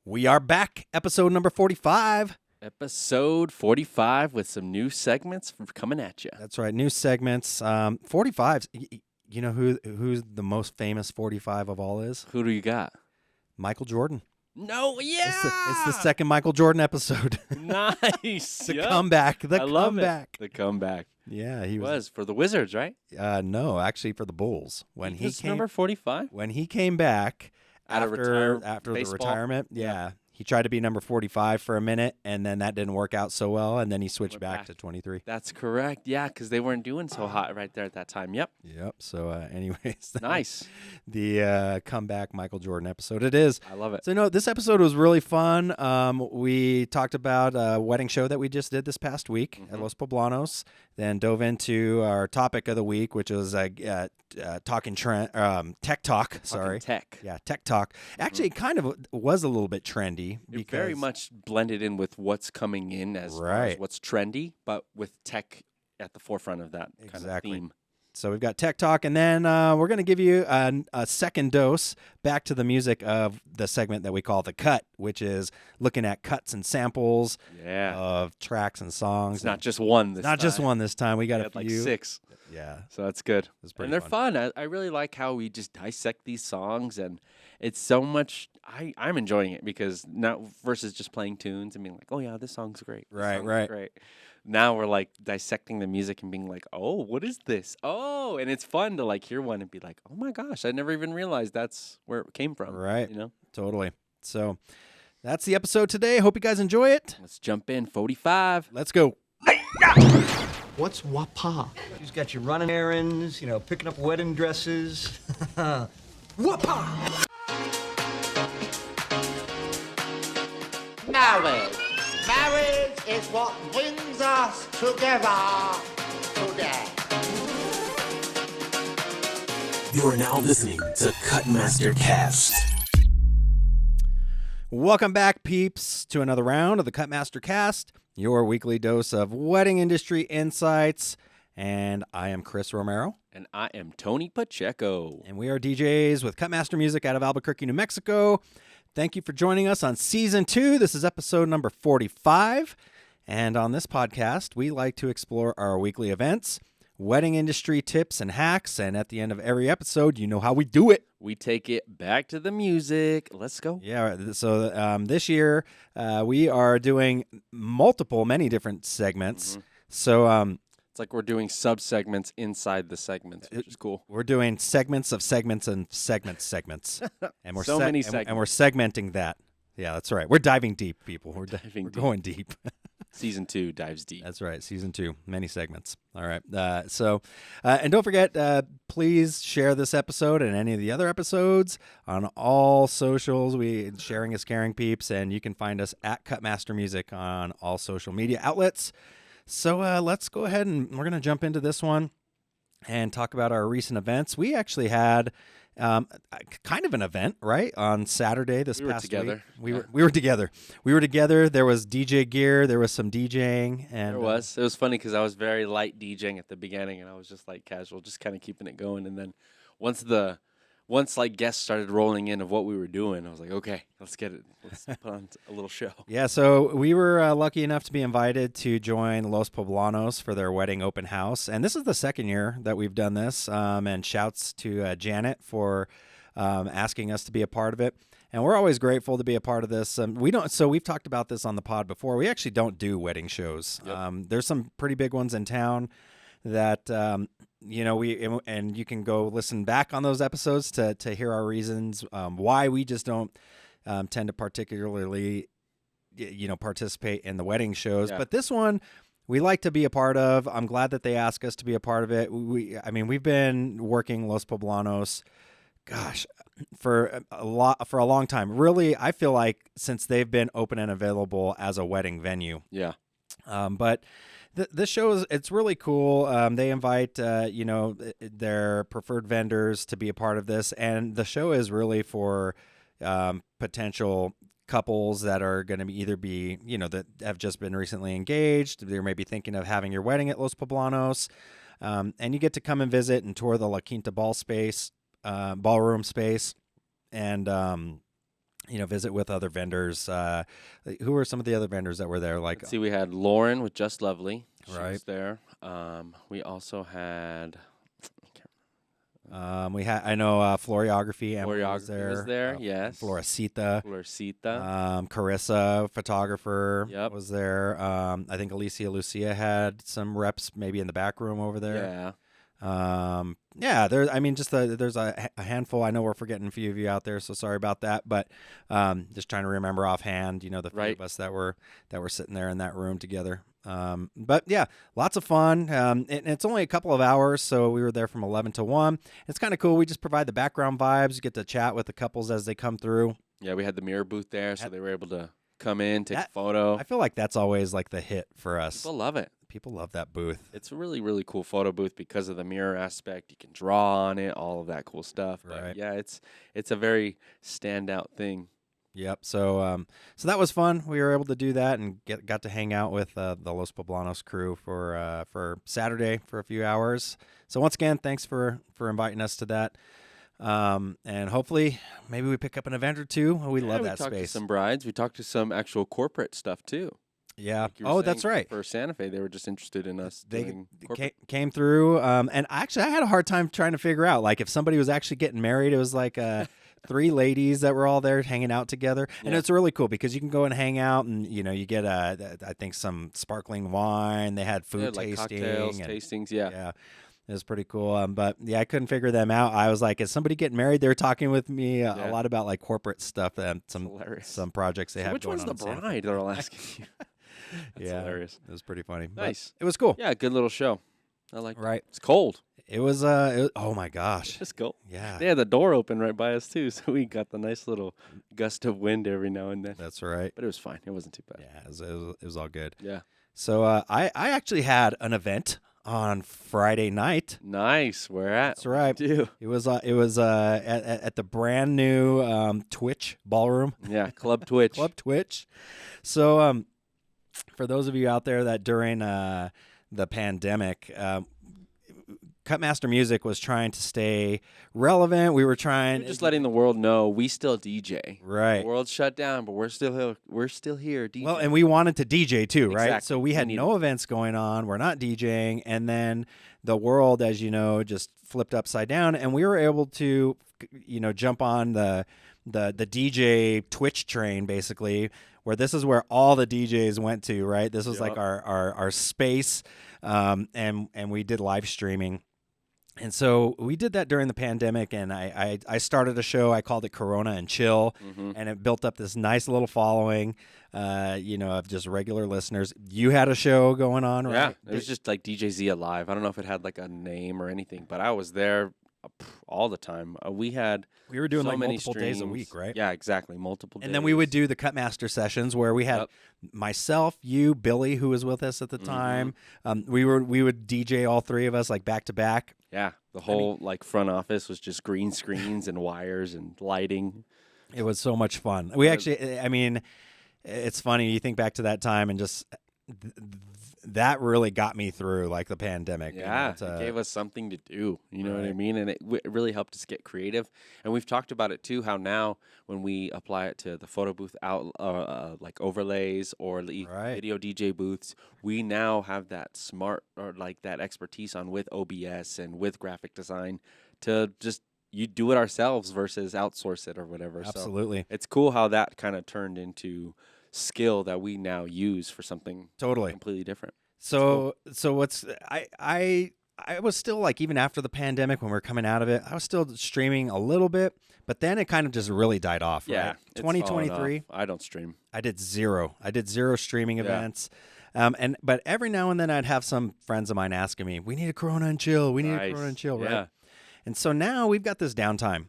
We are back, episode number 45. Episode 45 with some new segments coming at you. That's right, new segments. 45s. You know who's the most famous 45 of all is? Who do you got? Michael Jordan. No, yeah. It's the second Michael Jordan episode. Nice. The comeback. I love comeback. it. The comeback. Yeah, he was for the Wizards, right? No, actually for the Bulls. When he came number 45? When he came back after the retirement, yeah. He tried to be number 45 for a minute, and then that didn't work out so well, and then he switched back to 23. That's correct. Yeah, because they weren't doing so hot right there at that time. Yep. So, anyways. Nice. The comeback Michael Jordan episode. It is. I love it. So, this episode was really fun. We talked about a wedding show that we just did this past week at Los Poblanos, then dove into our topic of the week, which was talking tech talk. Sorry. Tech. Yeah, tech talk. Actually, it kind of was a little bit trendy. It very much blended in with what's coming in as far as what's trendy, but with tech at the forefront of that kind of theme. So we've got tech talk, and then we're going to give you a second dose back to the music of the segment that we call The Cut, which is looking at cuts and samples of tracks and songs. It's not just one this time. Not just one this time. We got a few. Like 6. Yeah. So that's good. And they're fun. I really like how we just dissect these songs, and it's so much. I'm enjoying it because now versus just playing tunes and being like, oh yeah, this song's great. Right. Great. Now we're like dissecting the music and being like, oh, what is this? Oh, and it's fun to like hear one and be like, oh my gosh, I never even realized that's where it came from. Right. You know? Totally. So that's the episode today. Hope you guys enjoy it. Let's jump in. 45. Let's go. What's wapa? You've got your running errands, picking up wedding dresses. Wapa! Marriage. Marriage is what brings us together today. You are now listening to Cutmaster Cast. Welcome back, peeps, to another round of the Cutmaster Cast, your weekly dose of wedding industry insights. And I am Chris Romero. And I am Tony Pacheco. And we are DJs with Cutmaster Music out of Albuquerque, New Mexico. Thank you for joining us on Season 2. This is episode number 45. And on this podcast, we like to explore our weekly events, wedding industry tips and hacks. And at the end of every episode, you know how we do it. We take it back to the music. Let's go. Yeah, so this year, we are doing many different segments. So it's like we're doing sub-segments inside the segments, which is cool. We're doing segments of segments and segments. And we're many segments. And we're segmenting that. Yeah, that's right. We're diving deep, people. We're going deep. Season 2 dives deep. That's right. Season 2, many segments. All right. And don't forget, please share this episode and any of the other episodes on all socials. Sharing is caring, peeps, and you can find us at Cutmaster Music on all social media outlets. So let's go ahead and we're going to jump into this one and talk about our recent events. We actually had kind of an event, right, on Saturday this past week. We were together. We were together. There was DJ gear. There was some DJing. And It was funny because I was very light DJing at the beginning, and I was just like casual, just kind of keeping it going. And then once guests started rolling in of what we were doing, I was like, okay, let's get it. Let's put on a little show. Yeah, so we were lucky enough to be invited to join Los Poblanos for their wedding open house. And this is the second year that we've done this. And shouts to Janet for asking us to be a part of it. And we're always grateful to be a part of this. We've talked about this on the pod before. We actually don't do wedding shows. Yep. There's some pretty big ones in town that and you can go listen back on those episodes to hear our reasons why we just don't tend to particularly participate in the wedding shows. But this one we like to be a part of. I'm glad that they asked us to be a part of it. We've been working Los Poblanos, for a long time. Really, I feel like since they've been open and available as a wedding venue. Yeah. But this show it's really cool. They invite their preferred vendors to be a part of this, and the show is really for potential couples that are going to either be that have just been recently engaged. They're maybe thinking of having your wedding at Los Poblanos, and you get to come and visit and tour the La Quinta ballroom space, and visit with other vendors. Who were some of the other vendors that were there? Like, Let's see, we had Lauren with Just Lovely. She Right. was there. We also had I know Floriography. Emily was Choreography was there, yes. Floricita. Florcita. Carissa, photographer, Yep. was there. I think Alicia Lucia had some reps maybe in the back room over there. Yeah. There's there's a handful. I know we're forgetting a few of you out there, so sorry about that. But just trying to remember offhand, the few Right. of us that were sitting there in that room together. But yeah, lots of fun. And it's only a couple of hours, so we were there from 11 to 1. It's kind of cool. We just provide the background vibes. You get to chat with the couples as they come through. Yeah, we had the mirror booth there, so they were able to come in, take a That- photo. I feel like that's always like the hit for us. People love it. People love that booth. It's a really, really cool photo booth because of the mirror aspect. You can draw on it, all of that cool stuff. But Right. yeah, it's a very standout thing. Yep. So that was fun. We were able to do that and got to hang out with the Los Poblanos crew for Saturday for a few hours. So once again, thanks for inviting us to that. And hopefully maybe we pick up an event or two. We love that we talked space. to some brides. We talked to some actual corporate stuff too. Yeah. Like you were Oh, that's saying, right. For Santa Fe, they were just interested in us They doing corporate. came through. And actually, I had a hard time trying to figure out, like, if somebody was actually getting married. It was like 3 ladies that were all there hanging out together. And Yeah. it's really cool because you can go and hang out and, you get, I think, some sparkling wine. They had food like tasting. cocktails, and- tastings. Yeah. Yeah. It was pretty cool. But yeah, I couldn't figure them out. I was like, is somebody getting married? They were talking with me a Yeah. lot about like corporate stuff and Hilarious. some projects they So have which going one's on the in Santa Fe. bride? They're all asking you. That's Yeah. hilarious. It was pretty funny. But Nice. it was cool. Yeah, good little show. I like. Right. It's cold. It was, oh my gosh. It's cold. Yeah. They had the door open right by us too, so we got the nice little gust of wind every now and then. That's right. But it was fine. It wasn't too bad. Yeah, it was all good. Yeah. So I actually had an event on Friday night. Nice. Where at? That's right. Do. It was at the brand new Twitch ballroom. Yeah, Club Twitch. Club Twitch. So for those of you out there that during the pandemic, Cutmaster Music was trying to stay relevant. We were trying We're just letting the world know we still DJ. right. The world's shut down, but we're still here. We're still here DJ. Well, and we wanted to DJ too, right? Exactly. So we had We no events going on. We're not DJing, and then the world, as you know, just flipped upside down, and we were able to, jump on the DJ Twitch train, basically, where this is where all the DJs went to, right? This was like Yup. our space, and we did live streaming. And so we did that during the pandemic, and I started a show. I called it Corona and Chill, and it built up this nice little following, of just regular listeners. You had a show going on, right? Yeah, it was just like DJ Zia Live. I don't know if it had like a name or anything, but I was there all the time. We We were doing so like many multiple days a streams. week, right? Yeah, exactly, multiple days. And then we would do the Cutmaster sessions where we had Yep. myself, you, Billy, who was with us at the time. We would DJ all 3 of us like back to back. Yeah, the whole like front office was just green screens and wires and lighting. It was so much fun. We actually, I mean, it's funny. You think back to that time and just that really got me through like the pandemic. Yeah, it gave us something to do. You know what I mean? And it really helped us get creative. And we've talked about it too, how now when we apply it to the photo booth out, like overlays or the video DJ booths, we now have that smart or like that expertise on with OBS and with graphic design to just you do it ourselves versus outsource it or whatever. Absolutely. So it's cool how that kind of turned into skill that we now use for something Totally completely different. So what's I was still like, even after the pandemic when we were coming out of it, I was still streaming a little bit, but then it kind of just really died off. Yeah, right? it's fallen 2023. off. I don't stream. I did zero streaming Yeah. events. But every now and then I'd have some friends of mine asking me, "We need a Corona and Chill. We need a Corona and Chill." Right. Yeah. And so now we've got this downtime,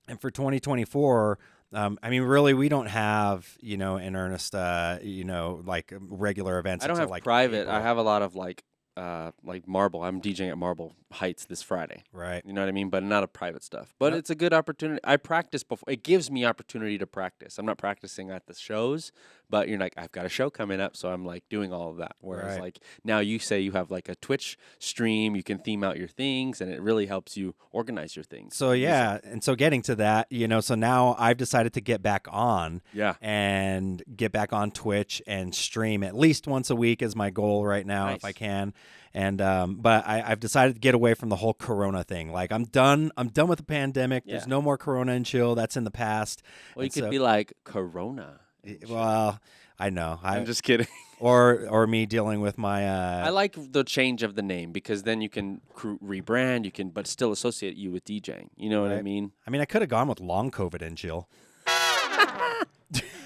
and for 2024. I mean, really, we don't have, in earnest, like regular events. I don't until, have like private. April. I have a lot of like like Marble. I'm DJing at Marble Heights this Friday. Right. You know what I mean? But not a private stuff. But it's a good opportunity. I practice before. It gives me opportunity to practice. I'm not practicing at the shows, but you're like, I've got a show coming up, so I'm like doing all of that. Whereas like now you say you have like a Twitch stream, you can theme out your things, and it really helps you organize your things. So yeah, and so getting to that, so now I've decided to get back on. Yeah. And get back on Twitch and stream at least once a week is my goal right now, if I can. And but I've decided to get away from the whole Corona thing. Like I'm done with the pandemic. There's no more Corona and chill. That's in the past. Well, you could be like Corona. Well, I know. I'm just kidding. Or me dealing with my. I like the change of the name because then you can rebrand. You can, but still associate you with DJing. You know what I mean? I mean, I could have gone with long COVID and chill.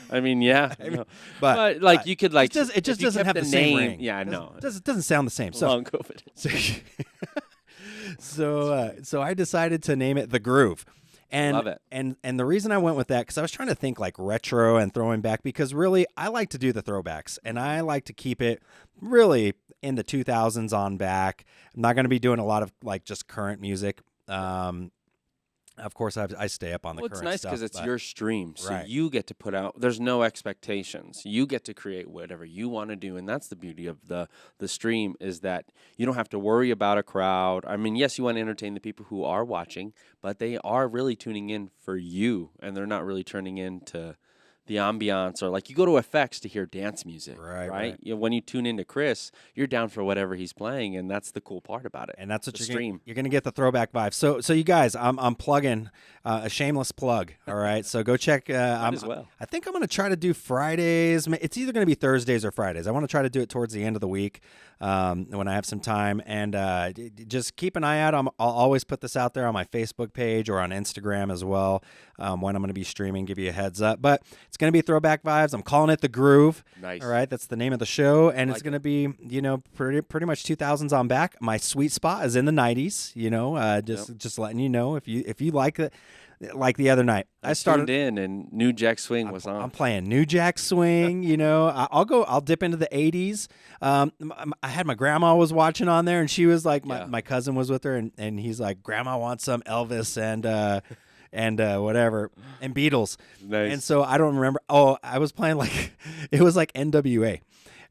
I mean, yeah, but like you could like it just doesn't have the same ring. Yeah, I know. It doesn't sound the same. So long COVID. So I decided to name it The Groove. And, love it. And the reason I went with that, because I was trying to think like retro and throwing back, because really I like to do the throwbacks and I like to keep it really in the 2000s on back. I'm not going to be doing a lot of like just current music. Of course, I stay up on the current stuff. Well, it's nice because it's your stream, so right. you get to put out. There's no expectations. You get to create whatever you want to do, and that's the beauty of the stream is that you don't have to worry about a crowd. I mean, yes, you want to entertain the people who are watching, but they are really tuning in for you, and they're not really turning in to the ambiance or like you go to effects to hear dance music, right? You know, when you tune into Chris, you're down for whatever he's playing, and that's the cool part about it. And that's what stream. You're gonna get the throwback vibe. So you guys, I'm plugging a shameless plug. All right, so go check. as well. I think I'm gonna try to do Fridays. It's either gonna be Thursdays or Fridays. I want to try to do it towards the end of the week when I have some time. And just keep an eye out. I'll always put this out there on my Facebook page or on Instagram as well when I'm gonna be streaming. Give you a heads up, but it's going to be throwback vibes. I'm calling it The Groove. Nice. All right. That's the name of the show. And it's going to be, pretty much 2000s on back. My sweet spot is in the 90s, just letting you know if you like it. Like the other night, I started tuned in and New Jack Swing was on. I'm playing New Jack Swing. I'll dip into the 80s. I had my grandma was watching on there and she was like, my cousin was with her and he's like, grandma wants some Elvis and whatever, and Beatles. Nice. And so I don't remember. Oh, I was playing it was like NWA.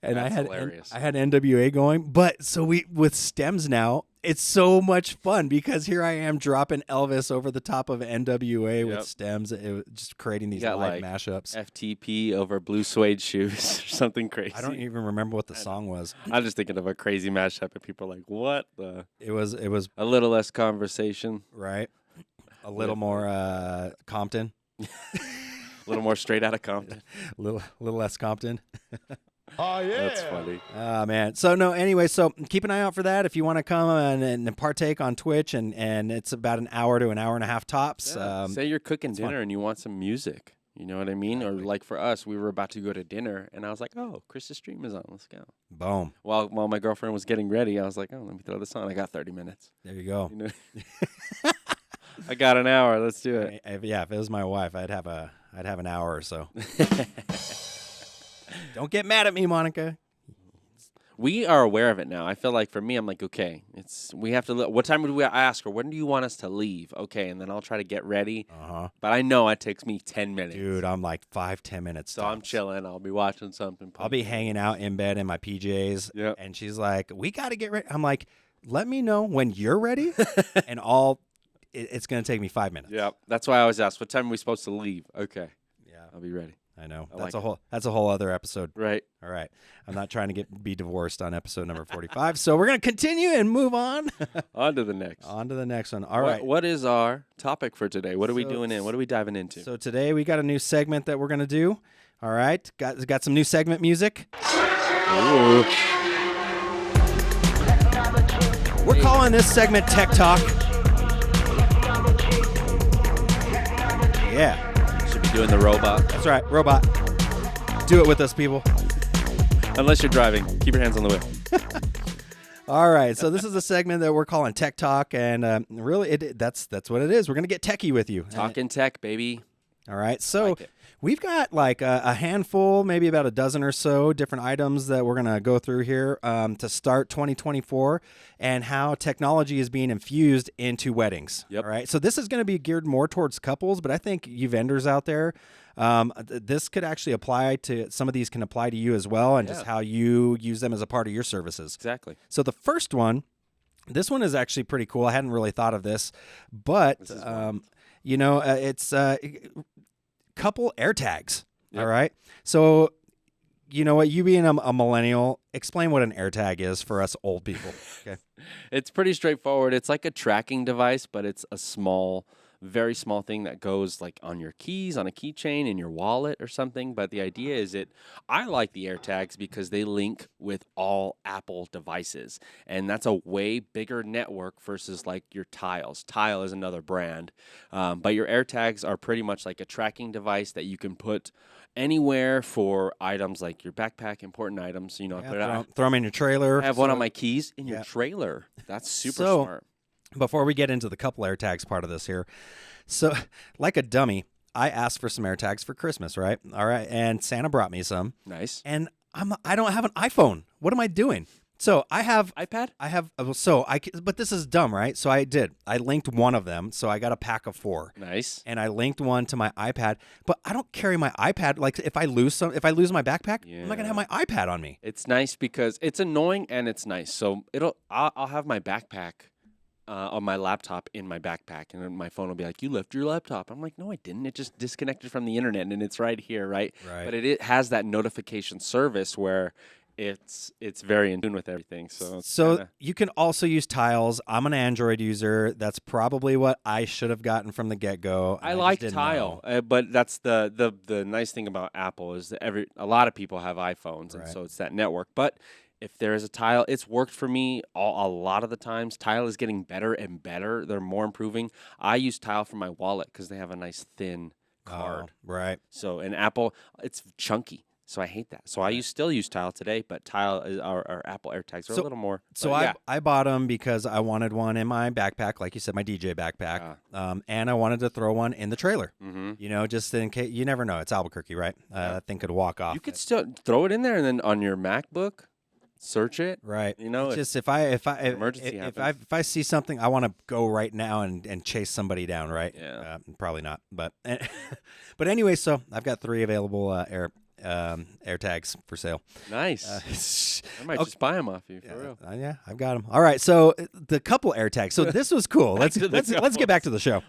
And That's I had hilarious. I had NWA going. But so with stems now, it's so much fun because here I am dropping Elvis over the top of NWA with stems. It was just creating these live mashups. FTP over blue suede shoes or something crazy. I don't even remember what the song was. I'm just thinking of a crazy mashup and people are like, what the? It was a little less conversation. Right. A little more Compton. A little more straight out of Compton. a little less Compton. Oh, yeah. That's funny. Oh, man. So, no, anyway, so keep an eye out for that if you want to come and partake on Twitch, and it's about an hour to an hour and a half tops. Yeah. Say you're cooking dinner and you want some music. You know what I mean? Exactly. Or like for us, we were about to go to dinner, and I was like, oh, Chris's stream is on. Let's go. Boom. While my girlfriend was getting ready, I was like, oh, let me throw this on. I got 30 minutes. There you go. I got an hour. Let's do it. If it was my wife, I'd have an hour or so. Don't get mad at me, Monica. We are aware of it now. I feel like for me, I'm like, okay, we have to. What time would we ask her? When do you want us to leave? Okay, and then I'll try to get ready. But I know it takes me 10 minutes. Dude, I'm like 5-10 minutes. So I'm chilling. I'll be watching something. I'll be hanging out in bed in my PJs. Yep. And she's like, we got to get ready. I'm like, let me know when you're ready, and it's going to take me 5 minutes. Yeah, that's why I always ask, what time are we supposed to leave? Okay. Yeah. I'll be ready. I know. That's a whole other episode. Right. All right. I'm not trying to be divorced on episode number 45. So we're going to continue and move on. On to the next. On to the next one. All right. What is our topic for today? What are we doing in? What are we diving into? So today we got a new segment that we're going to do. All right. Got some new segment music. Ooh. We're calling this segment Tech Talk. Yeah. Should be doing the robot. That's right. Robot. Do it with us, people. Unless you're driving. Keep your hands on the wheel. All right. So this is a segment that we're calling Tech Talk. And really, that's what it is. We're going to get techie with you. Talking tech, baby. All right. So like it. we've got like a handful, maybe about a dozen or so different items that we're going to go through here to start 2024 and how technology is being infused into weddings. Yep. All right. So this is going to be geared more towards couples, but I think you vendors out there, this could actually apply to some of these can apply to you as well and just how you use them as a part of your services. Exactly. So the first one, this one is actually pretty cool. I hadn't really thought of this, but it's couple AirTags. Yep. All right. So, you know what? You being a millennial, explain what an AirTag is for us old people. Okay. It's pretty straightforward. It's like a tracking device, but it's a small, very small thing that goes like on your keys, on a keychain, in your wallet or something. But the idea is I like the AirTags because they link with all Apple devices. And that's a way bigger network versus like your Tiles. Tile is another brand. But your AirTags are pretty much like a tracking device that you can put anywhere for items like your backpack, important items. You know, Throw them in your trailer. I have one on my keys in your trailer. That's super smart. Before we get into the couple AirTags part of this here, so like a dummy, I asked for some AirTags for Christmas, right? All right, and Santa brought me some. Nice. And I don't have an iPhone. What am I doing? So I have iPad. But this is dumb, right? So I linked one of them. So I got a pack of 4. Nice. And I linked one to my iPad. But I don't carry my iPad. Like if I lose my backpack, I'm not gonna have my iPad on me. It's nice because it's annoying and it's nice. So I'll have my backpack on my laptop in my backpack, and then my phone will be like, "You left your laptop." I'm like, "No, I didn't. It just disconnected from the internet, and it's right here, right?" But it has that notification service where it's very in tune with everything. So you can also use Tiles. I'm an Android user. That's probably what I should have gotten from the get-go. I like Tile, but that's the nice thing about Apple is that a lot of people have iPhones, and so it's that network. But if there is a Tile, it's worked for me a lot of the times. Tile is getting better and better. They're more improving. I use Tile for my wallet because they have a nice thin card. Right. So in Apple, it's chunky. So I hate that. So I still use Tile today, but Tile is our Apple AirTags are a little more. So I bought them because I wanted one in my backpack, like you said, my DJ backpack, and I wanted to throw one in the trailer. Mm-hmm. You know, just in case. You never know. It's Albuquerque, right? That thing could walk off. You could still throw it in there, and then on your MacBook, search it. Right. You know, it's just if I see something, I want to go right now and chase somebody down. Right. Yeah. Probably not, but anyway. So I've got 3 available AirTags for sale. Nice. I might just buy them off you for real. Yeah, I've got them. All right, so the couple AirTags. So this was cool. Let's get back to the show.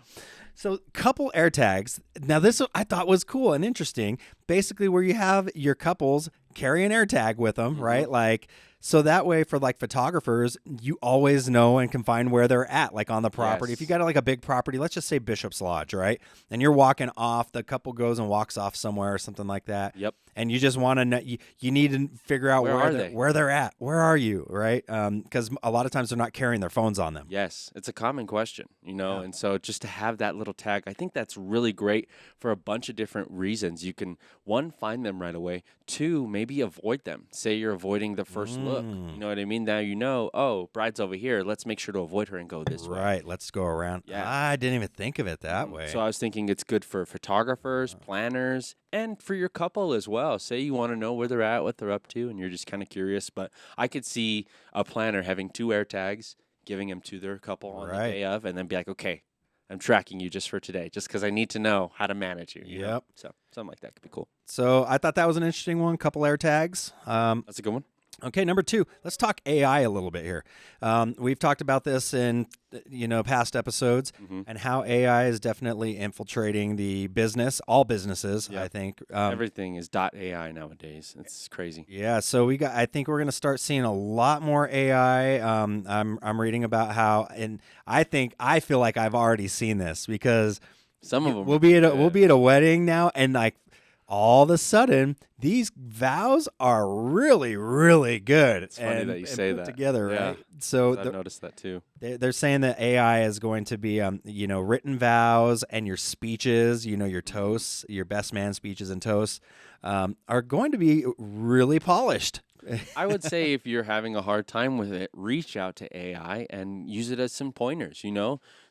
So couple AirTags. Now this I thought was cool and interesting. Basically, where you have your couples carry an AirTag with them, right? Like. So that way, for like photographers, you always know and can find where they're at, like on the property. Yes. If you got like a big property, let's just say Bishop's Lodge, right? And you're walking off, the couple goes and walks off somewhere or something like that. Yep. And you just want to know, you need to figure out where they're at. Where are you, right? Because a lot of times they're not carrying their phones on them. Yes, it's a common question, you know, and so just to have that little tag, I think that's really great for a bunch of different reasons. You can, 1, find them right away. 2, maybe avoid them. Say you're avoiding the first look. You know what I mean? Now you know, oh, bride's over here. Let's make sure to avoid her and go this way. Right, let's go around. Yeah. I didn't even think of it that way. So I was thinking it's good for photographers, planners, and for your couple as well. Say you want to know where they're at, what they're up to, and you're just kind of curious. But I could see a planner having 2 AirTags, giving them to their couple on the day of, and then be like, okay, I'm tracking you just for today, just because I need to know how to manage you. You know? So something like that could be cool. So I thought that was an interesting one, couple AirTags. That's a good one. Okay, number 2, let's talk AI a little bit here. We've talked about this in past episodes, and how AI is definitely infiltrating the business, all businesses. I think everything is .ai nowadays. It's crazy. Yeah, so I think we're going to start seeing a lot more AI. I'm reading about how, and I feel like I've already seen this because some of them we'll be at a wedding now, and like. All of a sudden, these vows are really, really good. It's funny that you say put that together, yeah. right? So I've noticed that too. They're saying that AI is going to be, written vows and your speeches, your toasts, your best man speeches and toasts, are going to be really polished. I would say if you're having a hard time with it, reach out to AI and use it as some pointers.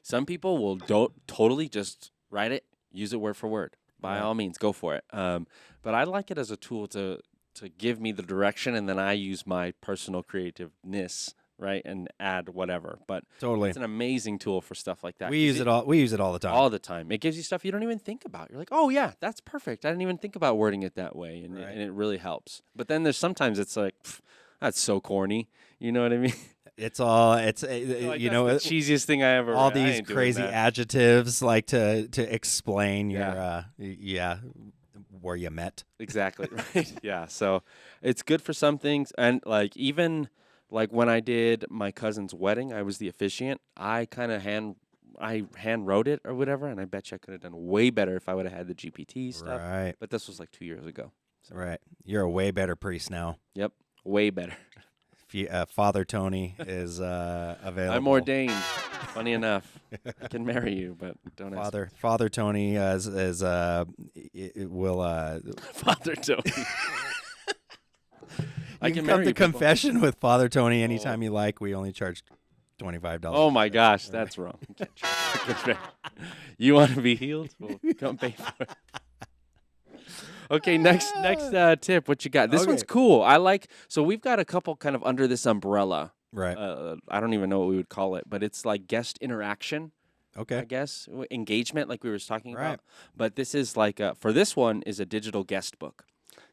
Some people will totally just write it, use it word for word. by all means, go for it. But I like it as a tool to give me the direction, and then I use my personal creativeness, right, and add whatever. But Totally. it's an amazing tool for stuff like that. We use it all. We use it all the time. All the time. It gives you stuff you don't even think about. You're like, oh yeah, that's perfect. I didn't even think about wording it that way, and, and it really helps. But then there's sometimes it's like, that's so corny. You know what I mean? It's all. It's Like, you that's know the cheesiest thing I ever. all read. I these ain't doing crazy that. adjectives like to explain your where you met. Exactly. Right. Yeah. So it's good for some things, and like even like when I did my cousin's wedding, I was the officiant. I kind of hand wrote it or whatever, and I bet you I could have done way better if I would have had the GPT stuff. Right. But this was like 2 years ago. Right. You're a way better priest now. Yep. Way better. If you, Father Tony is available. I'm ordained. Funny enough, I can marry you, but don't ask. Father Tony will Father Tony. I you can come marry to you, people. confession with Father Tony anytime you like. We only charge $25. Oh my gosh, that's wrong. You can't charge. You want to be healed? Well, come pay for it. Okay, next tip. What you got? This one's cool. I like. So we've got a couple kind of under this umbrella. Right. I don't even know what we would call it, but it's like guest interaction. Okay. I guess engagement, like we were talking Right. about. But this is like for this one is a digital guest book.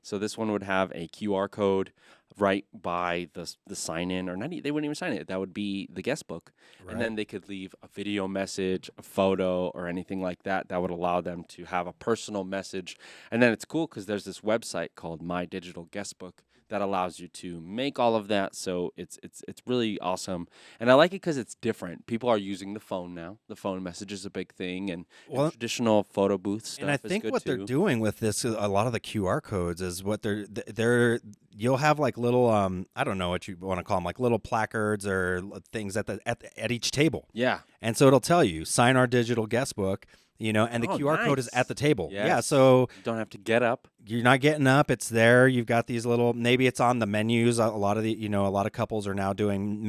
So this one would have a QR code right by the sign in, or not. They wouldn't even sign it. That would be the guest book, and then they could leave a video message, a photo, or anything like that. That would allow them to have a personal message. And then it's cool because there's this website called My Digital Guest Book that allows you to make all of that. So it's really awesome, and I like it because it's different. People are using the phone now. The phone message is a big thing, and traditional photo booth stuff. And I is think good what too. they're doing with this, a lot of the QR codes is what they're you'll have like little I don't know what you want to call them, like little placards or things at each table. Yeah. And so it'll tell you sign our digital guest book, and the QR code is nice. at the table. Yes. Yeah, so You don't have to get up. you're not getting up. It's there. You've got these little. Maybe it's on the menus. A lot of a lot of couples are now doing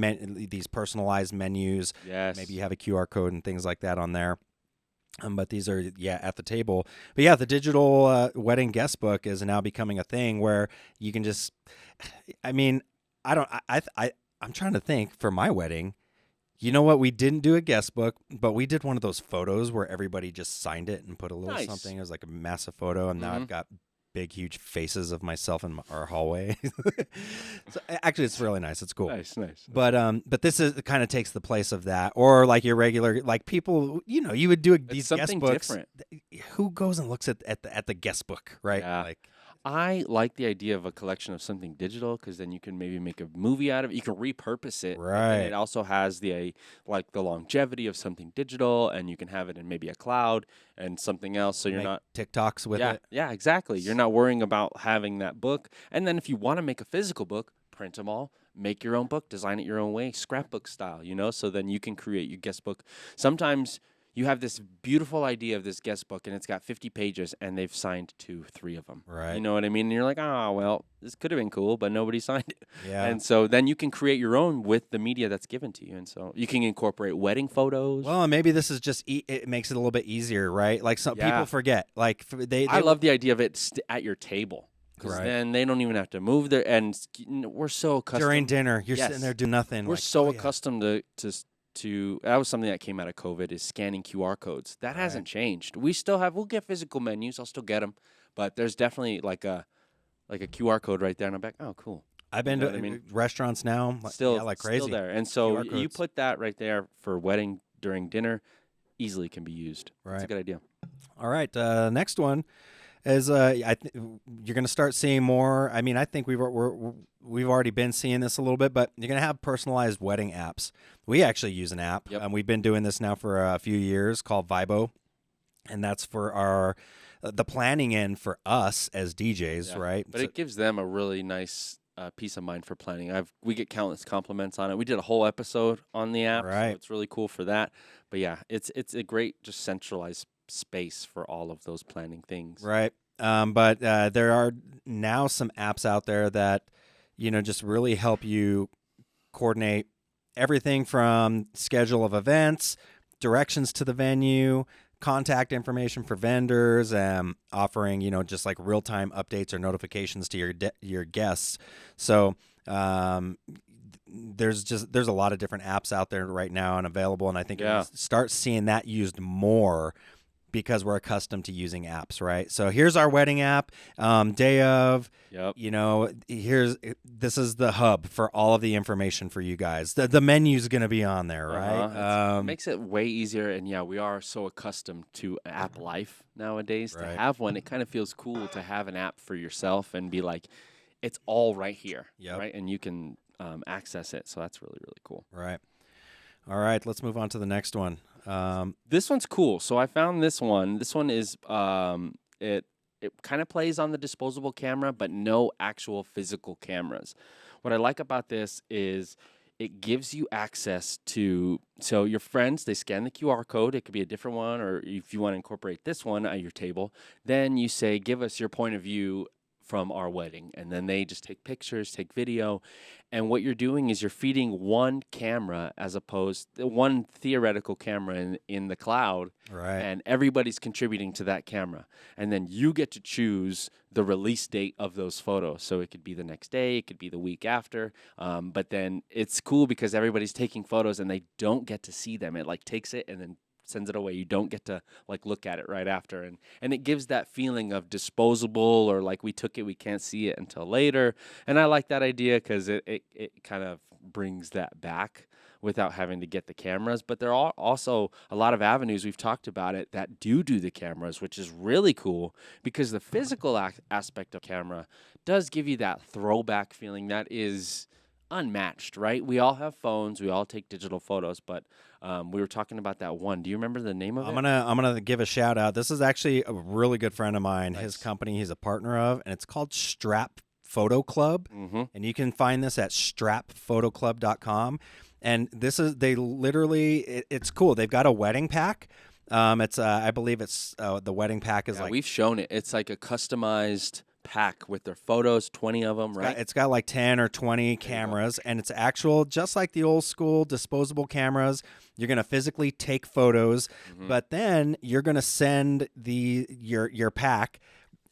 these personalized menus. Yes. Maybe you have a QR code and things like that on there. But these are at the table. But yeah, the digital wedding guest book is now becoming a thing where you can just. I mean, I'm trying to think for my wedding. You know what? We didn't do a guest book, but we did one of those photos where everybody just signed it and put a little Nice. something. It was like a massive photo, and now I've got big, huge faces of myself in our hallway. So actually, it's really nice. It's cool. Nice. But this is kind of takes the place of that, or like your regular people. You would do these guest something books. different. Who goes and looks at the guest book, right? Yeah. Like, I like the idea of a collection of something digital because then you can maybe make a movie out of it. You can repurpose it. Right. And it also has the longevity of something digital, and you can have it in maybe a cloud and something else. So you're make not. TikToks with it. Yeah, exactly. You're not worrying about having that book. And then if you want to make a physical book, print them all, make your own book, design it your own way, scrapbook style, so then you can create your guest book. Sometimes you have this beautiful idea of this guest book, and it's got 50 pages, and they've signed 2-3 of them. Right. You know what I mean? And you're like, well, this could have been cool, but nobody signed it. Yeah. And so then you can create your own with the media that's given to you. And so you can incorporate wedding photos. Well, maybe this is just it makes it a little bit easier, right? Like some people forget. Like they I love the idea of it at your table. Because Right. then they don't even have to move there. And we're so accustomed. during dinner, you're Yes. sitting there doing nothing. We're like, so oh, yeah. accustomed to that was something that came out of COVID is scanning QR codes. That hasn't changed. We'll get physical menus. I'll still get them, but there's definitely like a QR code right there, and I'm like, oh, cool. I've been You know to what I mean? restaurants now, Still, like crazy. still there. And so QR you codes. put that right there for wedding during dinner, easily can be used. It's Right. a good idea. All right, next one is you're going to start seeing more. I mean, I think we've already been seeing this a little bit, but you're going to have personalized wedding apps. We actually use an app, Yep. and we've been doing this now for a few years called Vibo, and that's for the planning end for us as DJs, Yeah. right? But So- it gives them a really nice peace of mind for planning. We get countless compliments on it. We did a whole episode on the app, Right. so it's really cool for that. But yeah, it's a great just centralized space for all of those planning things. Right. But there are now some apps out there that, just really help you coordinate everything from schedule of events, directions to the venue, contact information for vendors, offering, just like real-time updates or notifications to your guests. So there's a lot of different apps out there right now and available, and I think you'll start seeing that used more because we're accustomed to using apps, right? So here's our wedding app, day of. Yep. This is the hub for all of the information for you guys. The menu's going to be on there, right? It makes it way easier, and we are so accustomed to app life nowadays. Right. To have one, it kind of feels cool to have an app for yourself and be like, it's all right here, right? And you can access it, so that's really, really cool. Right. All right, let's move on to the next one. This one's cool. So I found this one. This one is it kind of plays on the disposable camera, but no actual physical cameras. What I like about this is it gives you access to, so your friends, they scan the QR code. It could be a different one, or if you want to incorporate this one at your table, then you say, give us your point of view from our wedding, and then they just take pictures, take video, and what you're doing is you're feeding one camera as opposed to one theoretical camera in the cloud, Right. and everybody's contributing to that camera, and then you get to choose the release date of those photos. So it could be the next day, it could be the week after, but then it's cool because everybody's taking photos and they don't get to see them. It like takes it and then sends it away. You don't get to like look at it right after, and it gives that feeling of disposable, or like we took it, we can't see it until later. And I like that idea because it kind of brings that back without having to get the cameras. But there are also a lot of avenues, we've talked about it, that do the cameras, which is really cool because the physical aspect of camera does give you that throwback feeling that is unmatched, right? We all have phones, we all take digital photos, but we were talking about that one. Do you remember the name of it? I'm gonna give a shout out. This is actually a really good friend of mine. Nice. His company he's a partner of, and it's called Strap Photo Club. And you can find this at strapphotoclub.com. And this is it's cool. They've got a wedding pack. It's I believe it's the wedding pack is we've shown it. It's like a customized pack with their photos, 20 of them, right? It's got like 10 or 20 cameras, and it's actual, just like the old school disposable cameras. You're going to physically take photos, but then you're going to send your pack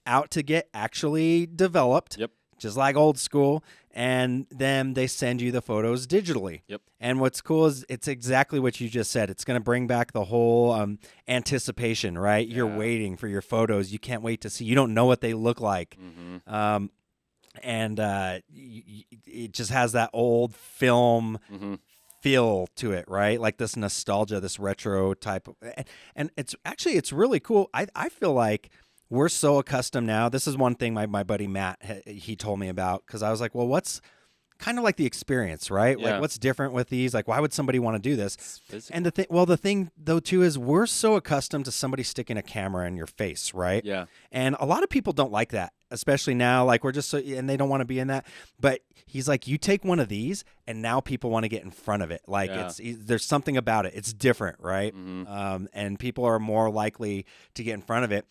out to get actually developed. Yep. Just like old school, and then they send you the photos digitally. Yep. And what's cool is it's exactly what you just said. It's going to bring back the whole anticipation, right? You're waiting for your photos. You can't wait to see. You don't know what they look like. It just has that old film feel to it, right? Like this nostalgia, this retro type of, and it's really cool. I feel like we're so accustomed now. This is one thing my buddy Matt, he told me about, because I was like, well, what's kind of like the experience, right? Yeah. Like what's different with these? Like, why would somebody want to do this? And the thing though too is we're so accustomed to somebody sticking a camera in your face, right? Yeah. And a lot of people don't like that, especially now. Like we're just so, and they don't want to be in that. But he's like, you take one of these, and now people want to get in front of it. Like there's something about it. It's different, right? And people are more likely to get in front of it.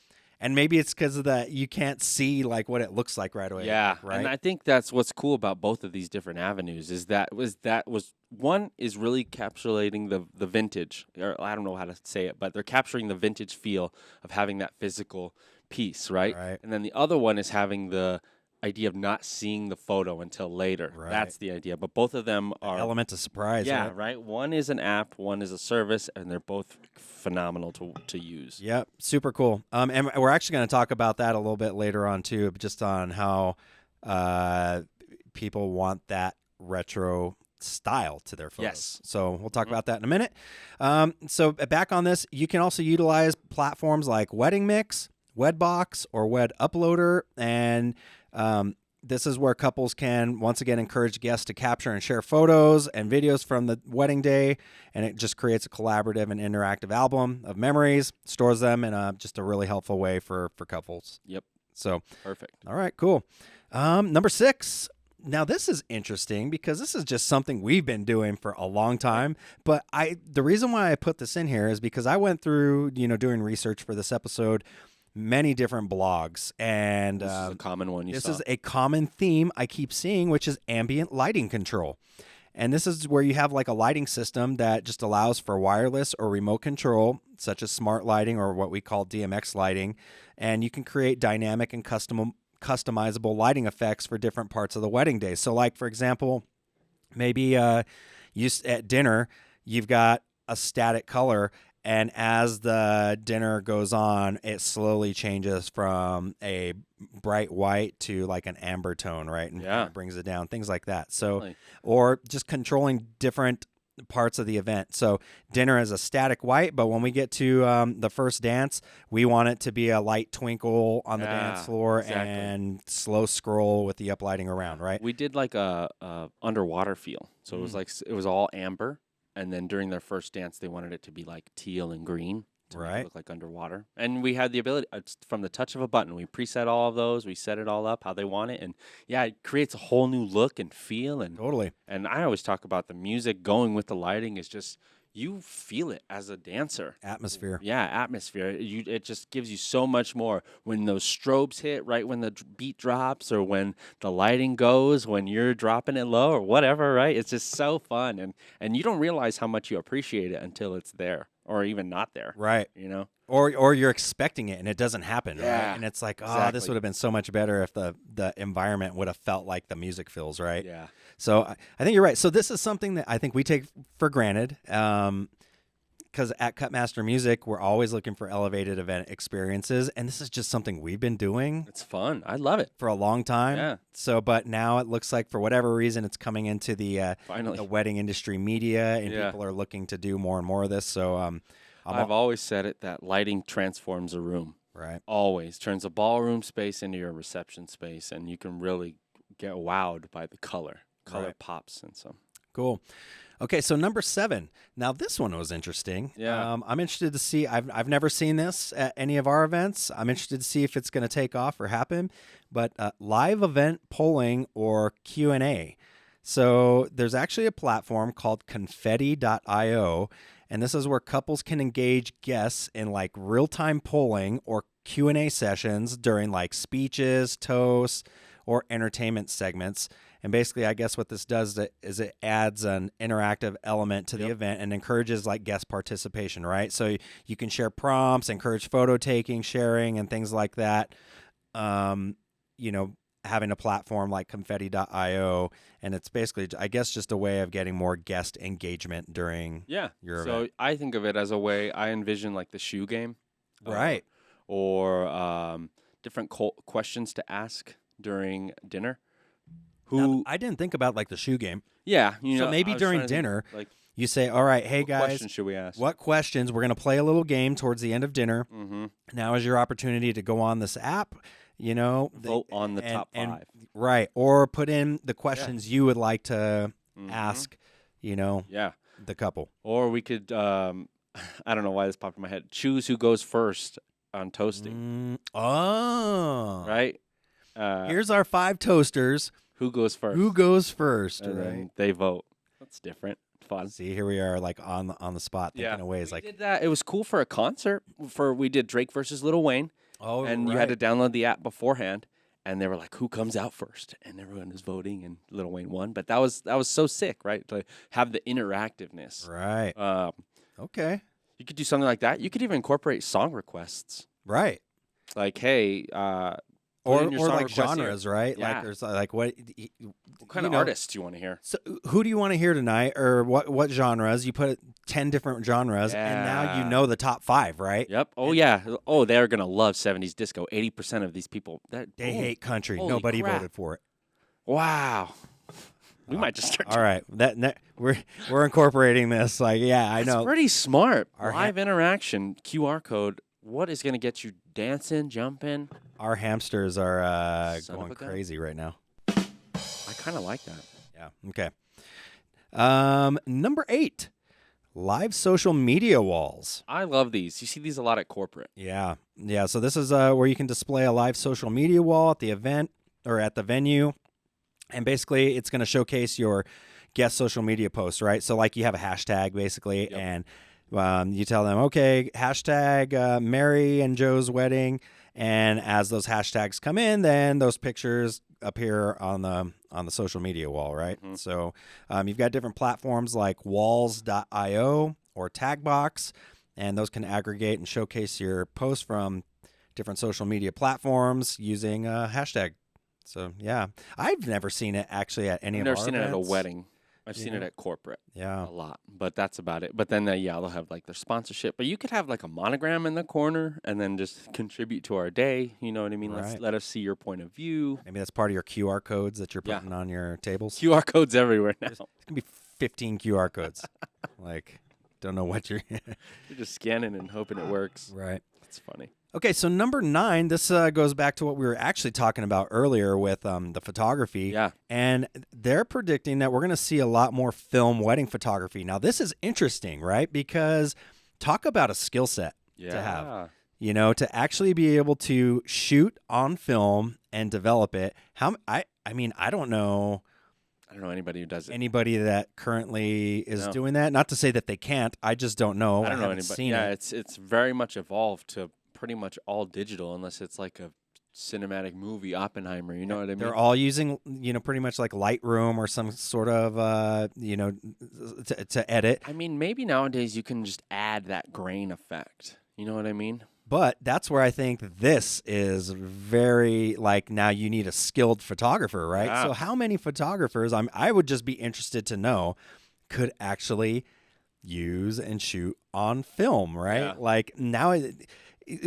And maybe it's because of that you can't see like what it looks like right away. Yeah, right. And I think that's what's cool about both of these different avenues is that one is really capsulating the vintage, or I don't know how to say it, but they're capturing the vintage feel of having that physical piece, right? And then the other one is having the idea of not seeing the photo until later. Right. That's the idea. But both of them are element of surprise. Yeah, right. One is an app, one is a service, and they're both phenomenal to use. Yep, super cool. And we're actually going to talk about that a little bit later on too, just on how people want that retro style to their photos. Yes. So we'll talk about that in a minute. So back on this, you can also utilize platforms like Wedding Mix, Wedbox, or Wed Uploader, and this is where couples can once again encourage guests to capture and share photos and videos from the wedding day, and it just creates a collaborative and interactive album of memories, stores them in just a really helpful way for couples. Yep. So perfect. All right, cool. Number 6. Now this is interesting because this is just something we've been doing for a long time, but the reason why I put this in here is because I went through, doing research for this episode, many different blogs, and this is a common one. This is a common theme I keep seeing, which is ambient lighting control. And this is where you have like a lighting system that just allows for wireless or remote control, such as smart lighting or what we call DMX lighting. And you can create dynamic and customizable lighting effects for different parts of the wedding day. So like, for example, maybe at dinner, you've got a static color, and as the dinner goes on, it slowly changes from a bright white to like an amber tone, right? And kind of brings it down, things like that. So, Really? or just controlling different parts of the event. So dinner is a static white, but when we get to the first dance, we want it to be a light twinkle on the dance floor and slow scroll with the uplighting around, right? We did like a underwater feel. So it was like, it was all amber. And then during their first dance, they wanted it to be like teal and green to make it look like underwater. And we had the ability, from the touch of a button, we preset all of those. We set it all up how they want it. And yeah, it creates a whole new look and feel. And Totally. And I always talk about the music going with the lighting is just, you feel it as a dancer. Atmosphere. Yeah, atmosphere. It just gives you so much more when those strobes hit, right when the beat drops, or when the lighting goes, when you're dropping it low or whatever, right? It's just so fun. And you don't realize how much you appreciate it until it's there or even not there. Right. You know? Or you're expecting it and it doesn't happen, right? And it's like, oh, this exactly. would have been so much better if the environment would have felt like the music feels, right? Yeah. So I think you're right. So this is something that I think we take for granted, because at Cutmaster Music, we're always looking for elevated event experiences, and this is just something we've been doing It's fun. I love it. for a long time. Yeah. So, but now it looks like for whatever reason, it's coming into the Finally. wedding industry media, and Yeah. people are looking to do more and more of this. So, I've always said it that lighting transforms a room. right. Always turns a ballroom space into your reception space, and you can really get wowed by the color. Color Right. pops, and so Cool. Okay, so number 7. Now this one was interesting. Yeah. I'm interested to see. I've never seen this at any of our events. I'm interested to see if it's going to take off or happen. But live event polling or Q&A. So there's actually a platform called confetti.io, and this is where couples can engage guests in like real-time polling or Q&A sessions during like speeches, toasts, or entertainment segments. And basically, I guess what this does is it adds an interactive element to the event and encourages like guest participation, right? So you can share prompts, encourage photo taking, sharing, and things like that. Having a platform like confetti.io, and it's basically, I guess, just a way of getting more guest engagement during your event. So I think of it as a way, I envision like the shoe game. Right. Or different questions to ask during dinner. Now, I didn't think about like the shoe game. Yeah. So maybe during dinner, like, you say, all right, hey what guys, questions should we ask? what questions? We're going to play a little game towards the end of dinner. Mm-hmm. Now is your opportunity to go on this app, Vote on the top 5. Right. Or put in the questions you would like to ask, Yeah. the couple. Or we could, I don't know why this popped in my head, choose who goes first on toasting. Oh. Right? Here's our 5 toasters. Who goes first? Who goes first? And right. then they vote. That's different. Fun. See, here we are, like on the spot, thinking of ways. We Like, did that. It was cool for a concert. We did Drake versus Lil Wayne. oh, And you had to download the app beforehand, and they were like, "Who comes out first?" And everyone was voting, and Lil Wayne won. But that was so sick, right? To have the interactiveness. right. Okay. You could do something like that. You could even incorporate song requests, Right. like, "Hey, Or in your or song like request here. genres, right? Yeah. Like there's like what kind of artists do you want to hear?" So who do you want to hear tonight, or what genres? You put 10 different genres, and now you Yeah. know the top 5, right? Yep. Oh yeah. Oh, they're gonna love '70s disco. 80% of these people They hate country. holy Nobody crap. voted for it. Wow. We might just start. All right, we're incorporating this. Like, yeah, I That's know. pretty smart. Our Live interaction QR code. What is gonna get you dancing, jumping? Our hamsters are Son of going a gun. crazy right now. I kind of like that. Yeah. Okay. Number 8, live social media walls. I love these. You see these a lot at corporate. Yeah. Yeah. So this is where you can display a live social media wall at the event or at the venue. And basically, it's going to showcase your guest social media posts, right? So like you have a hashtag basically, and you tell them, okay, hashtag Mary and Joe's wedding. And as those hashtags come in, then those pictures appear on the social media wall, right? So you've got different platforms like walls.io or Tagbox, and those can aggregate and showcase your posts from different social media platforms using a hashtag. So yeah, I've never seen it actually at any I've of never our seen it at a events. wedding. I've seen it at corporate. Yeah. A lot, but that's about it. But then, they'll have like their sponsorship. But you could have like a monogram in the corner and then just contribute to our day. You know what I mean? Right. Let us see your point of view. Maybe that's part of your QR codes that you're putting on your tables. QR codes everywhere now. It's gonna be 15 QR codes. Like, don't know what you're. You're just scanning and hoping it works. Right. It's funny. Okay, so number 9, this goes back to what we were actually talking about earlier with the photography. Yeah. And they're predicting that we're going to see a lot more film wedding photography. Now, this is interesting, right? Because talk about a skill set to have. You know, to actually be able to shoot on film and develop it. I mean, I don't know anybody who does it. anybody that currently is doing that. Not to say that they can't. I just don't know. I don't know haven't anybody. seen Yeah, it. it's very much evolved to pretty much all digital, unless it's like a cinematic movie, Oppenheimer. You know what I mean? They're all using, pretty much like Lightroom or some sort of, to edit. I mean, maybe nowadays you can just add that grain effect. You know what I mean? But that's where I think this is very, like, now you need a skilled photographer, right? Yeah. So how many photographers, I would just be interested to know, could actually use and shoot on film, right? Yeah. Like now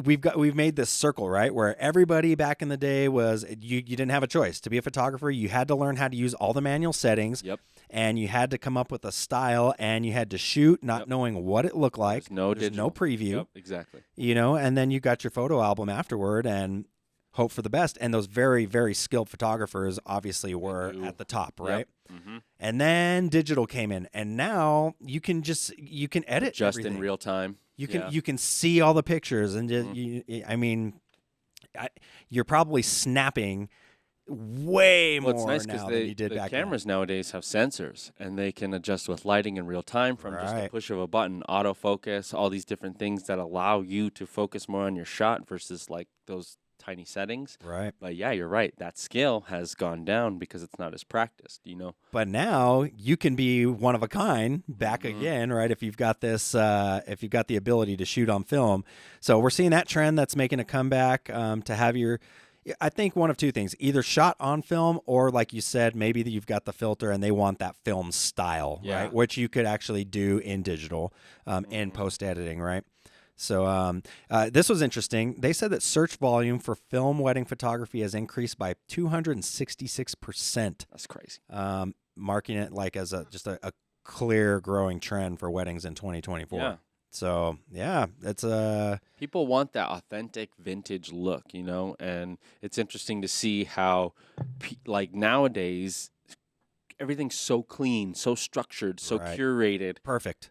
we've made this circle, right, where everybody back in the day was you didn't have a choice. To be a photographer, you had to learn how to use all the manual settings. Yep. And you had to come up with a style, and you had to shoot not knowing what it looked like. There's no preview. Yep, exactly. And then you got your photo album afterward and hope for the best. And those very, very skilled photographers obviously were at the top, right? Yep. Mm-hmm. And then digital came in, and now you can edit Just everything. in real time. You can see all the pictures, and just, you're probably snapping way more it's nice now than you did the back cameras nowadays have sensors, and they can adjust with lighting in real time from just a Right. push of a button, autofocus, all these different things that allow you to focus more on your shot versus like those tiny settings. then. Right. But yeah, you're right. That skill has gone down because it's not as practiced, But now you can be one of a kind back again, right? If you've got this, if you've got the ability to shoot on film. So we're seeing that trend that's making a comeback, to have I think one of two things, either shot on film or, like you said, maybe that you've got the filter and they want that film style, right? Which you could actually do in digital, in post-editing, right? So this was interesting. They said that search volume for film wedding photography has increased by 266%. That's crazy. Marking it like as just a clear growing trend for weddings in 2024. Yeah. So yeah, it's People want that authentic vintage look, and it's interesting to see how, like nowadays, everything's so clean, so structured, so Right. curated. perfect.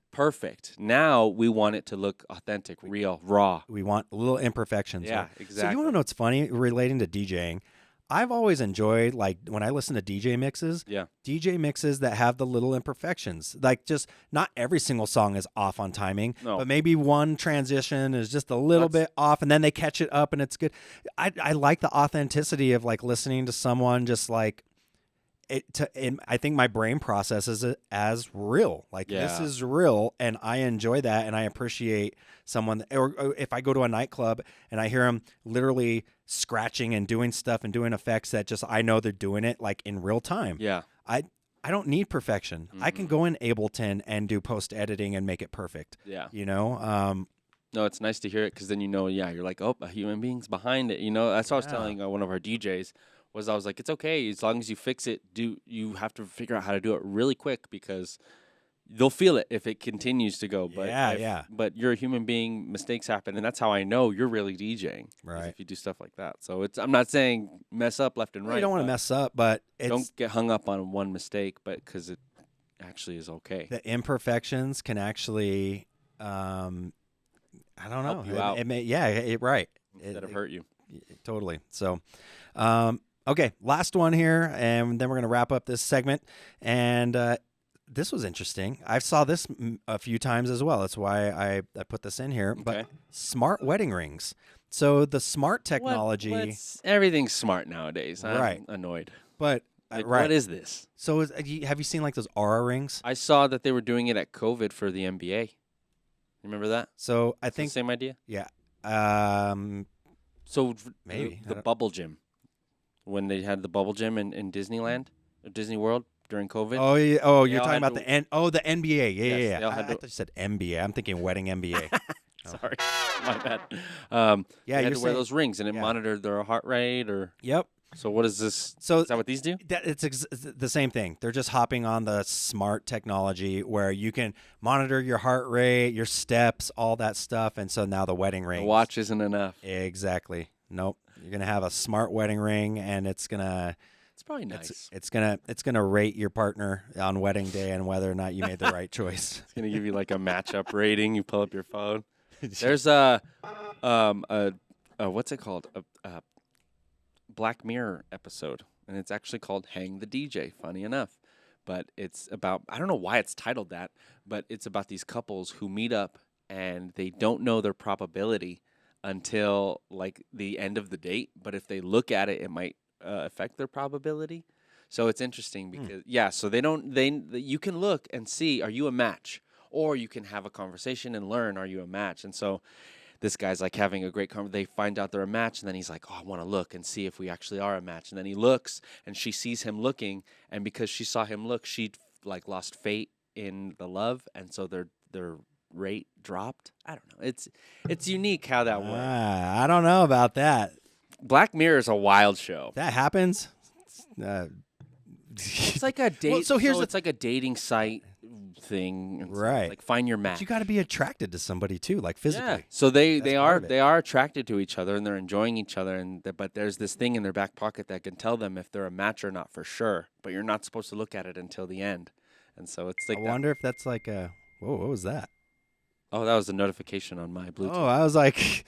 Now we want it to look authentic, real, raw. We want little imperfections. Yeah, right? So you exactly. want to know what's funny relating to DJing? I've always enjoyed, like, when I listen to DJ mixes, that have the little imperfections. Like, just not every single song is off on timing, No. but maybe one transition is just a little bit off, and then they catch it up, and it's good. I like the authenticity of, like, listening to someone just, like, I think my brain processes it as real. Like, this is real, and I enjoy that, and I appreciate someone. Or if I go to a nightclub and I hear them literally scratching and doing stuff and doing effects that just I know they're doing it like in real time. Yeah. I don't need perfection. I can go in Ableton and do post editing and make it perfect. Yeah. No, it's nice to hear it because then you're like, oh, a human being's behind it. That's what I was telling one of our DJs. I was like, it's okay as long as you fix it. You have to figure out how to do it really quick because they'll feel it if it continues to go. But But you're a human being, mistakes happen, and that's how I know you're really DJing. Right. If you do stuff like that, so I'm not saying mess up left and right. You don't want to mess up, but don't get hung up on one mistake, but because it actually is okay. The imperfections can actually, I don't know, Help you out. It may, right. Instead of hurt you. Totally. So, okay, last one here, and then we're going to wrap up this segment. And this was interesting. I saw this a few times as well. That's why I put this in here. But Okay. smart wedding rings. So the smart technology, Everything's smart nowadays. Right. I'm annoyed. but Like, right. what is this? So have you seen like those Aura rings? I saw that they were doing it at COVID for the NBA. Remember that? So I It's the think same idea. yeah. So Maybe. I the don't- bubble gym, when they had the bubble gym in Disneyland, or Disney World during COVID. Oh yeah. Oh, you're all talking had about to- the NBA. Yeah, Yes, yeah. they all I had thought to- you said NBA. I'm thinking wedding NBA. Sorry, my bad. Yeah, they had you're to wear saying- those rings, and it yeah. monitored their heart rate. Or Yep. so, what is this? So Is that what these do? it's the same thing. They're just hopping on the smart technology where you can monitor your heart rate, your steps, all that stuff. And so now the wedding ring. The watch isn't enough. Exactly. Nope. You're gonna have a smart wedding ring, and it's gonna It's probably nice. it's gonna rate your partner on wedding day and whether or not you made the right choice. It's gonna give you like a matchup rating. You pull up your phone. There's a what's it called? A Black Mirror episode, and it's actually called "Hang the DJ." Funny enough, but it's about, I don't know why it's titled that, but it's about these couples who meet up and they don't know their probability until like the end of the date. But if they look at it, it might affect their probability. So it's interesting because so you can look and see, are you a match? Or you can have a conversation and learn, are you a match? And so this guy's like having a great conversation. They find out they're a match, and then he's like, oh, I want to look and see if we actually are a match. And then he looks, and she sees him looking, and because she saw him look, she like lost faith in the love, and so their rate dropped. I don't know. It's unique how that works. I don't know about that. Black Mirror is a wild show. That happens. It's like a date. so here's the it's like a dating site thing, and so it's Right. like find your match. You got to be attracted to somebody too, like physically. Yeah. So they That's part of it. they are attracted to each other and they're enjoying each other, but there's this thing in their back pocket that can tell them if they're a match or not for sure. But you're not supposed to look at it until the end, and so it's like I wonder if that's like a. Whoa, what was that? Oh, that was a notification on my Bluetooth. Oh, I was like,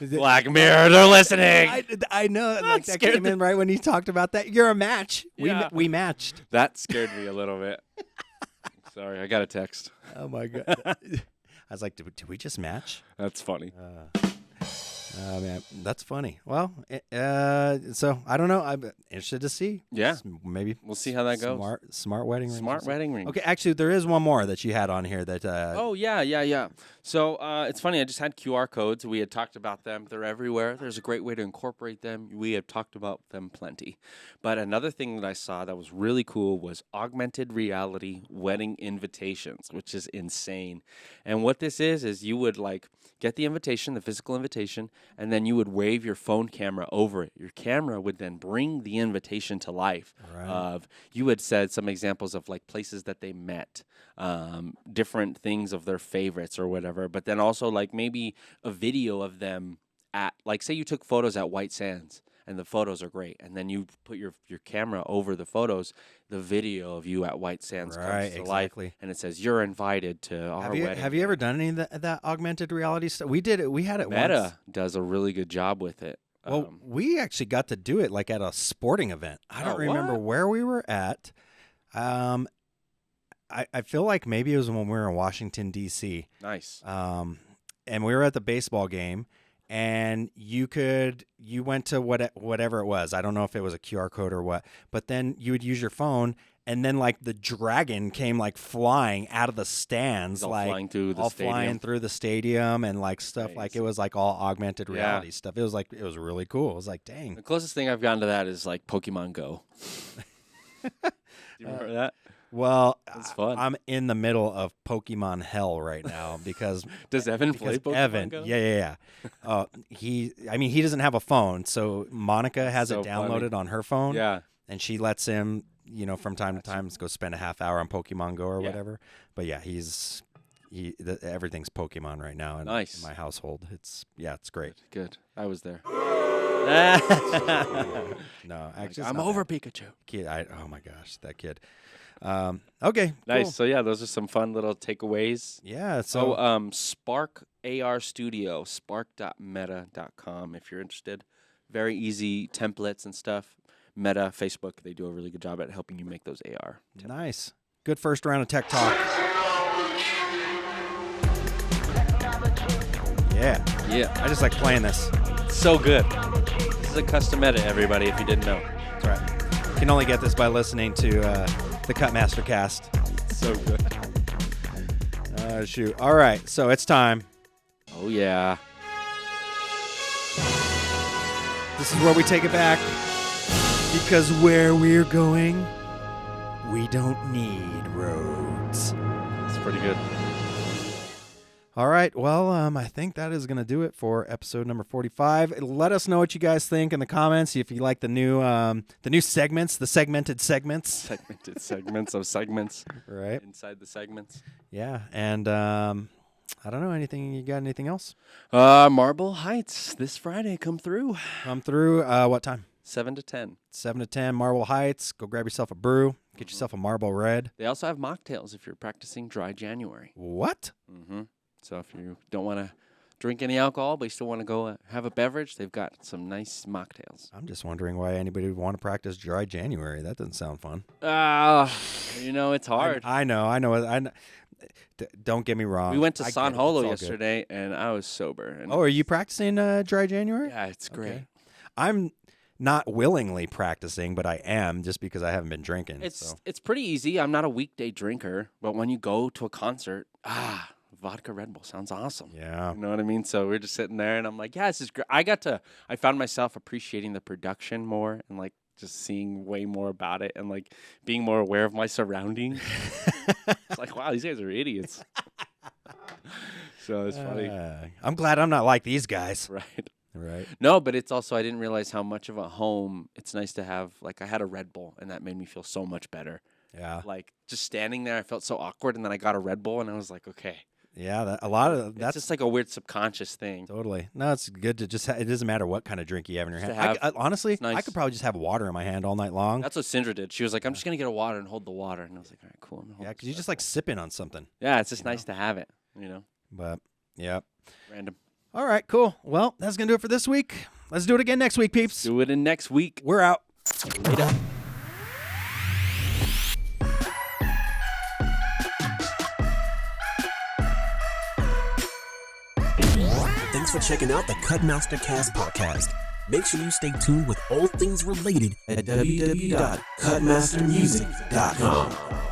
Black Mirror, they're listening. I know. Like, that came in right when you talked about that. You're a match. Yeah. We matched. That scared me a little bit. Sorry, I got a text. Oh my god. I was like, did we just match? That's funny. Oh man, that's funny. Well, so I don't know. I'm interested to see. Yeah. Maybe We'll see how that goes. Smart wedding ring. Smart wedding ring. Okay, actually, there is one more that you had on here that. Oh, yeah. So it's funny. I just had QR codes. We had talked about them. They're everywhere. There's a great way to incorporate them. We have talked about them plenty. But another thing that I saw that was really cool was augmented reality wedding invitations, which is insane. And what this is you would like get the invitation, the physical invitation, and then you would wave your phone camera over it. Your camera would then bring the invitation to life. Right. You had said some examples of like places that they met, different things of their favorites or whatever, but then also like maybe a video of them at, like, say you took photos at White Sands and the photos are great, and then you put your camera over the photos, the video of you at White Sands Right, comes to life, exactly. and it says you're invited to our wedding. Have you ever done any of that augmented reality stuff? We did it. We had it once. Meta does a really good job with it. Well, we actually got to do it like at a sporting event. I don't remember what? where we were at. I feel like maybe it was when we were in Washington D.C. Nice. And we were at the baseball game, and you went to whatever it was. I don't know if it was a QR code or what, but then you would use your phone, and then like the dragon came like flying out of the stands, He's all like flying through the all stadium. flying through the stadium and like stuff. Like it was like all augmented reality stuff. It was really cool. It was like, dang. The closest thing I've gotten to that is like Pokemon Go. Do you remember that? Well, That's fun. I'm in the middle of Pokemon hell right now because Does Evan play because Pokemon Evan, Go? yeah. He doesn't have a phone, so Monica has So it downloaded funny. on her phone. Yeah. And she lets him, from time to time, go spend a half hour on Pokemon Go or Yeah. whatever. But yeah, everything's Pokemon right now in Nice. my household. It's great. Good. I was there. No, actually, I'm over Pikachu. kid. Oh my gosh, that kid. Okay, Nice. cool. So yeah, those are some fun little takeaways. Yeah. So Spark AR Studio, spark.meta.com if you're interested. Very easy templates and stuff. Meta, Facebook, they do a really good job at helping you make those AR. nice. Good first round of tech talk. Yeah. Yeah. I just like playing this. So good. This is a custom edit, everybody, if you didn't know. That's right. You can only get this by listening to the Cutmaster Cast. So good. Shoot. All right, so it's time. Oh, yeah. This is where we take it back. Because where we're going, we don't need roads. It's pretty good. All right, well, I think that is going to do it for episode number 45. Let us know what you guys think in the comments. If you like the new segments, the segmented segments. Segmented segments of segments. Right. Inside the segments. Yeah, and I don't know, you got anything else? Marble Heights this Friday. Come through. Come through, what time? 7 to 10. 7 to 10, Marble Heights. Go grab yourself a brew. Get yourself a Marble Red. They also have mocktails if you're practicing dry January. What? Mm-hmm. So if you don't want to drink any alcohol, but you still want to go have a beverage, they've got some nice mocktails. I'm just wondering why anybody would want to practice dry January. That doesn't sound fun. It's hard. I know. Don't get me wrong. We went to I San get it. Holo It's all yesterday, and I was sober. And Oh, are you practicing dry January? yeah, it's great. Okay. I'm not willingly practicing, but I am just because I haven't been drinking. It's pretty easy. I'm not a weekday drinker, but when you go to a concert, vodka Red Bull sounds awesome. Yeah. You know what I mean? So we're just sitting there, and I'm like, yeah, this is great. I found myself appreciating the production more and, like, just seeing way more about it and, like, being more aware of my surroundings. It's like, wow, these guys are idiots. So it's funny. I'm glad I'm not like these guys. Right. No, but it's also, I didn't realize how much of a home it's nice to have. Like, I had a Red Bull, and that made me feel so much better. Yeah. Like, just standing there, I felt so awkward, and then I got a Red Bull, and I was like, okay. Yeah, That's that's just like a weird subconscious thing. totally. No, it's good to just. It doesn't matter what kind of drink you have in your Just hand. to have- Honestly, it's nice. I could probably just have water in my hand all night long. That's what Sindra did. She was like, I'm just going to get a water and hold the water. And I was like, all right, cool. Yeah, because you just like sipping on something. Yeah, it's just nice to have it, But yeah. Random. All right, cool. Well, that's gonna do it for this week. Let's do it again next week, peeps. Do it in next week. We're out. Later. Thanks for checking out the Cutmaster Cast podcast. Make sure you stay tuned with all things related at www.cutmastermusic.com.